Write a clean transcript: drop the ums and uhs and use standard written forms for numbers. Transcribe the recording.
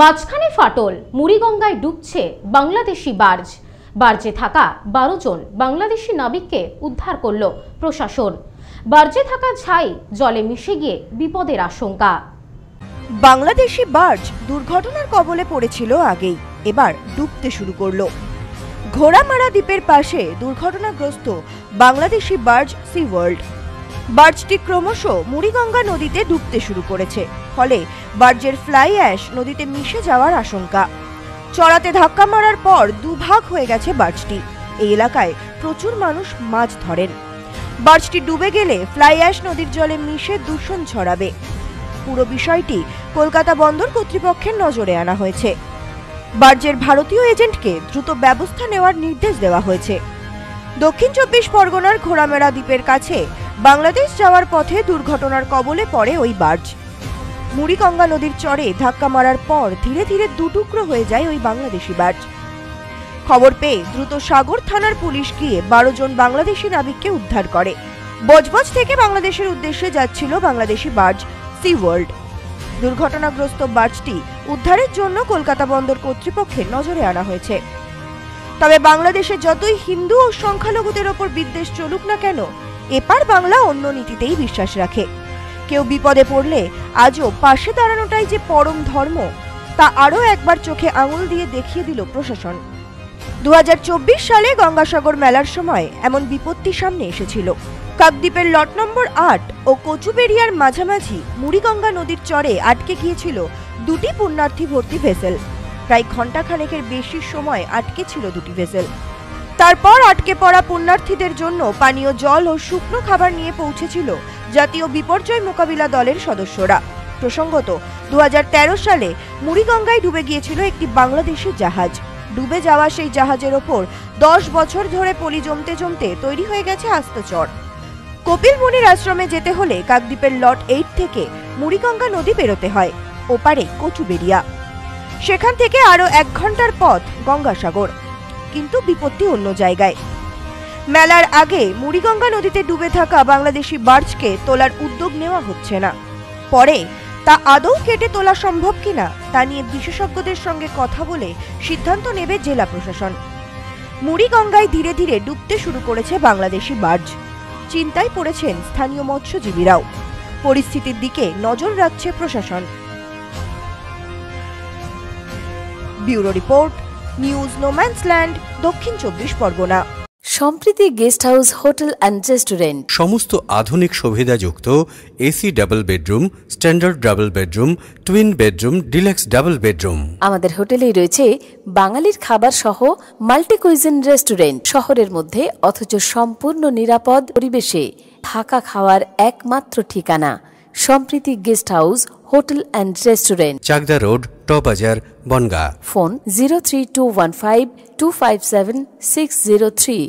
মাঝখানে ফাটল, মুড়িগঙ্গায় ডুবছে বাংলাদেশি বার্জ। বার্জে থাকা 12 জন বাংলাদেশি নাবিককে উদ্ধার করল প্রশাসন। বার্জে থাকা ছাই জলে মিশে গিয়ে বিপদের আশঙ্কা। বাংলাদেশি বার্জ দুর্ঘটনার কবলে পড়েছিল আগেই, এবার ডুবতে শুরু করলো। ঘোড়ামারা দ্বীপের পাশে দুর্ঘটনাগ্রস্ত বাংলাদেশি বার্জ সি ওয়ার্ল্ড। বার্জটি ক্রমশ মুড়িগঙ্গা নদীতে ডুবতে শুরু করেছে, ফলে বার্জের ফ্লাই অ্যাশ নদীতে মিশে যাওয়ার আশঙ্কা। চড়াতে ধাক্কা মারার পর দুভাগ হয়ে গেছে বার্জটি। এই এলাকায় প্রচুর মানুষ মাছ ধরেন। বার্জটি ডুবে গেলে ফ্লাই অ্যাশ নদীর জলে মিশে দূষণ ছড়াবে। পুরো বিষয়টি কলকাতা বন্দর কর্তৃপক্ষের নজরে আনা হয়েছে। বার্জের ভারতীয় এজেন্টকে দ্রুত ব্যবস্থা নেওয়ার নির্দেশ দেওয়া হয়েছে। দক্ষিণ 24 পরগনার ঘোড়ামেরা দ্বীপের কাছে বাংলাদেশ যাওয়ার পথে দুর্ঘটনার কবলে পড়ে ওই বার্জ। মুড়িগঙ্গা নদীর চরে ধাক্কা মারার পর ধীরে ধীরে দুটুকরো হয়ে যায় ওই বাংলাদেশি বার্জ। খবর পেয়ে দ্রুত সাগর থানার পুলিশ গিয়ে 12 জন বাংলাদেশি নাবিককে উদ্ধার করে। বজবজ থেকে বাংলাদেশের উদ্দেশ্যে যাচ্ছিল বাংলাদেশি বার্জ সি ওয়ার্ল্ড। দুর্ঘটনাগ্রস্ত বার্জটি উদ্ধারের জন্য কলকাতা বন্দর কর্তৃপক্ষের নজরে আনা হয়েছে। তবে বাংলাদেশে যতই হিন্দু ও সংখ্যালঘুদের ওপর বিদ্বেষ চলুক না কেন, এপার বাংলা অন্য নীতিতেই বিশ্বাস রাখে। কেউ বিপদে পড়লে আজও পাশে দাঁড়ানোটাই যে পরম ধর্ম, তা আরও একবার চোখে আঙুল দিয়ে দেখিয়ে দিল প্রশাসন। 2024 সালে গঙ্গাসাগর মেলার সময় এমন বিপত্তি সামনে এসেছিল। কাকদ্বীপের লট নম্বর 8 ও কচুবেড়িয়ার মাঝামাঝি মুড়িগঙ্গা নদীর চরে আটকে গিয়েছিল দুটি পুণ্যার্থী ভর্তি ভেসেল। প্রায় ঘণ্টাখানেকের বেশি সময় আটকে ছিল দুটি ভেসেল। তারপর আটকে পড়া পুণ্যার্থীদের জন্য পানীয় জল ও শুকনো খাবার নিয়ে পৌঁছেছিল জাতীয় বিপর্যয় মোকাবিলা দলের সদস্যরা। প্রসঙ্গত, 2013 সালে মুড়িগঙ্গায় ডুবে গিয়েছিল একটি বাংলাদেশি জাহাজ। ডুবে যাওয়া সেই জাহাজের ওপর 10 বছর ধরে পলি জমতে জমতে তৈরি হয়ে গেছে আস্ত চর। কপিল মুনির আশ্রমে যেতে হলে কাকদ্বীপের লট 8 থেকে মুড়িগঙ্গা নদী পেরোতে হয়, ওপারে কচুবেড়িয়া। সেখান থেকে আরো 1 ঘন্টার পথ গঙ্গাসাগর। কিন্তু বিপত্তি অন্য জায়গায়। মেলার আগে মুড়িগঙ্গা নদীতে ডুবে থাকা বাংলাদেশি বার্জকে তোলার উদ্যোগ নেওয়া হচ্ছে না। পরে তা আদৌ কেটে তোলা সম্ভব কিনা তা নিয়ে বিশেষজ্ঞদের সঙ্গে কথা বলে সিদ্ধান্ত নেবে জেলা প্রশাসন। মুড়িগঙ্গায় ধীরে ধীরে ডুবতে শুরু করেছে বাংলাদেশি বার্জ। চিন্তায় পড়েছেন স্থানীয় মৎস্যজীবীরাও। পরিস্থিতির দিকে নজর রাখছে প্রশাসন। ব্যুরো রিপোর্ট, নিউজ নোম্যান্সল্যান্ড, দক্ষিণ 24 Parganas. Sampriti guest house hotel and restaurant. সমস্ত আধুনিক সুবিধাযুক্ত AC double bedroom, standard double bedroom, twin bedroom, deluxe double bedroom. আমাদের হোটেলেই রয়েছে বাঙালির খাবার সহ মাল্টি কুইজিন রেস্টুরেন্ট। শহরের মধ্যে অথচ সম্পূর্ণ নিরাপদ পরিবেশে থাকা খাওয়ার একমাত্র ঠিকানা Sampriti guest house hotel and restaurant, Chakdah road, টবাজার, বনগাঁ। ফোন 03215257603।